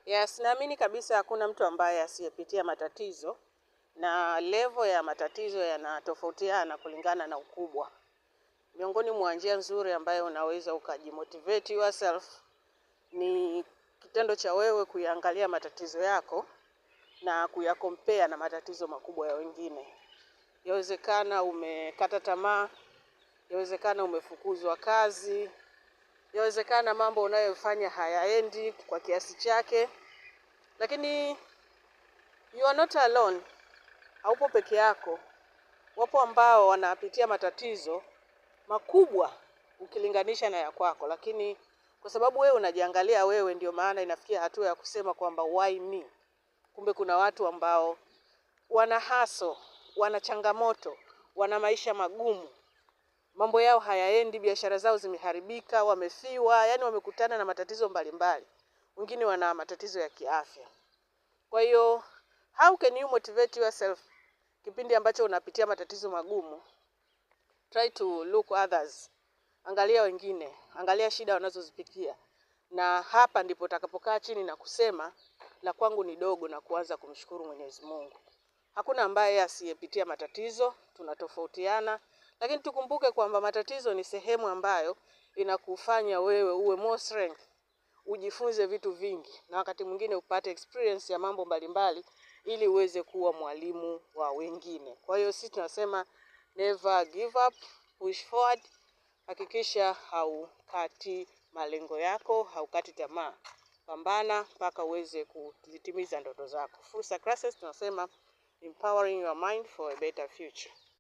Yes, naamini kabisa hakuna mtu ambaye asiyepitia matatizo, na level ya matatizo yanatofautiana kulingana na ukubwa. Miongoni mwa njia nzuri ambayo unaweza ukajimotivate yourself ni kitendo cha wewe kuyaangalia matatizo yako na kuyakompea na matatizo makubwa ya wengine. Yawezekana umekata tamaa, yawezekana umefukuzwa kazi, yawezekana mambo unayofanya hayaendi kwa kiasi chake. Lakini you are not alone. Haupo peke yako. Wapo ambao wanapitia matatizo makubwa ukilinganisha na ya kwako, lakini kwa sababu wewe unajiangalia wewe, ndio maana inafikia hatua ya kusema kwamba why me. Kumbe kuna watu ambao wana haso, wana changamoto, wana maisha magumu. Mambo yao hayaendi, biashara zao zimeharibika, wamefiwa, yani wamekutana na matatizo mbalimbali. Wengine wana matatizo ya kiafya. Kwa hiyo, how can you motivate yourself kipindi ambacho unapitia matatizo magumu? Try to look others. Angalia wengine, angalia shida wanazozipitia. Na hapa ndipo utakapokaa chini na kusema la kwangu ni dogo na kuanza kumshukuru Mwenyezi Mungu. Hakuna ambaye asiyepitia matatizo, tunatofautiana, lakini tukumbuke kwamba matatizo ni sehemu ambayo inakufanya wewe uwe more strength. Ujifunze vitu vingi na wakati mwingine upate experience ya mambo mbalimbali ili uweze kuwa mwalimu wa wengine. Kwa hiyo sisi tunasema never give up, push forward. Hakikisha haukati malengo yako, haukati tamaa. Pambana mpaka uweze kuzitimiza ndoto zako. Fursa Classes tunasema empowering your mind for a better future.